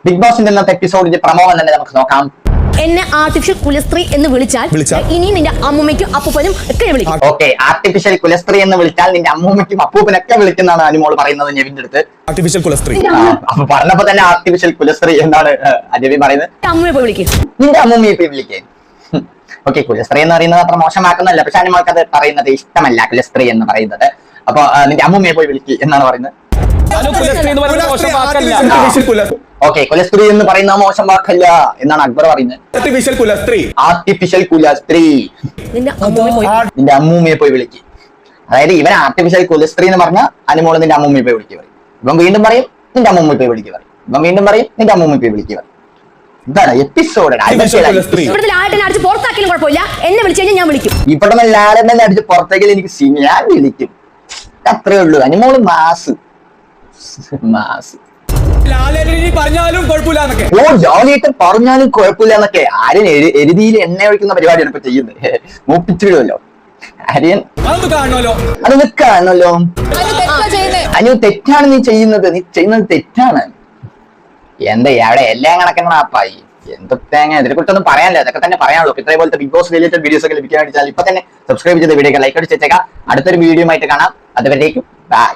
Big ബോസിന്റെ ഇന്നത്തെ എപ്പിസോഡിന്റെ promo തന്നെ നമുക്ക് നോക്കാം. എന്നെ ആർട്ടിഫിഷ്യൽ കുലസ്ത്രീ എന്ന് വിളിച്ചാൽ ഇനി നിന്റെ അമ്മൂമ്മയ്ക്കും അപ്പൂപ്പനും ഒക്കെ വിളിക്കും. ഓക്കെ, ആർട്ടിഫിഷ്യൽ കുലസ്ത്രീ എന്ന് വിളിച്ചാൽ നിന്റെ അമ്മൂമ്മയ്ക്കും അപ്പൂപ്പനൊക്കെ വിളിക്കുന്നതാണ് അനുമോൾ പറയുന്നത് നെവിന്റെ അടുത്ത്. ആർട്ടിഫിഷ്യൽ കുലസ്ത്രീ അപ്പൊ പറഞ്ഞപ്പോ തന്നെ ആർട്ടിഫിഷ്യൽ കുലസ്ത്രീ എന്നാണ് അജവി പറയുന്നത്. അമ്മൂമ്മയെ പോയി വിളിക്കും. നിന്റെ അമ്മൂമ്മയെ പോയി വിളിക്കേ. ഓക്കെ, കുലസ്ത്രീ എന്ന് പറയുന്നത് അത്ര മോശമാക്കുന്നല്ല, പക്ഷെ അനുമോൾക്ക് അത് പറയുന്നത് ഇഷ്ടമല്ല, കുലസ്ത്രീ എന്ന് പറയുന്നത്. അപ്പൊ നിന്റെ അമ്മൂമ്മയെ പോയി വിളിക്കുക എന്നാണ് പറയുന്നത്. ഓക്കെ, കുലസ്ത്രീ എന്ന് പറയുന്ന മോശം വാക്കല്ല എന്നാണ് അക്ബർ പറയുന്നത്. ആർട്ടിഫിഷ്യൽ കുലസ്ത്രീ നിന്റെ അമ്മൂമ്മയെ പോയി വിളിക്കുക. അതായത് ഇവൻ ആർട്ടിഫിഷ്യൽ കുലസ്ത്രീ എന്ന് പറഞ്ഞാൽ അനുമോള് നിന്റെ അമ്മൂമ്മയെ പോയി വിളിക്കുക പറയും. ഇവൻ വീണ്ടും പറയും നിന്റെ അമ്മൂമ്മയെ പോയി വിളിക്കുക പറയും. ഇവൻ വീണ്ടും പറയും നിന്റെ അമ്മൂമ്മയെ പോയി വിളിക്കുക പറയും. ഇതാണ് എപ്പിസോഡ്. പുറത്താക്കിയാലും കുഴപ്പമില്ല, എന്നെ വിളിച്ചു കഴിഞ്ഞാൽ ഞാൻ വിളിക്കും. ഇവിടെ നിന്ന് ലാലനെ അടിച്ച് പുറത്തേക്ക് എനിക്ക് ഞാൻ വിളിക്കും, അത്രേ ഉള്ളൂ. അനുമോള് മാസ് പറഞ്ഞാലും പറഞ്ഞാലും കുഴപ്പമില്ല എന്നൊക്കെ. ആര്യൻ എരുതിയിൽ എണ്ണ ഒഴിക്കുന്ന പരിപാടിയാണ് ഇപ്പൊ ചെയ്യുന്നത്. മൂപ്പിച്ചിടുമല്ലോ ആര്യൻ. അതൊക്കെ കാണണല്ലോ. അനു, തെറ്റാണ് നീ ചെയ്യുന്നത്, തെറ്റാണ്. എന്താ അവിടെ എല്ലാം കണക്കണം അപ്പായി. എന്ത് തേങ്ങ, ഇതിനെ കുറിച്ചൊന്നും പറയാനില്ല, അതൊക്കെ തന്നെ പറയാനുള്ളൂ. ഇതേപോലത്തെ ബിഗ് ബോസ് റിലേറ്റഡ് വീഡിയോസ് ഒക്കെ ലഭിക്കാൻ വേണ്ടി ഇപ്പൊ തന്നെ സബ്സ്ക്രൈബ് ചെയ്ത വീഡിയോ ലൈക്ക് അടിച്ചേക്കാം. അടുത്തൊരു വീഡിയോ ആയിട്ട് കാണാം. അതുവരേക്കും ബൈ.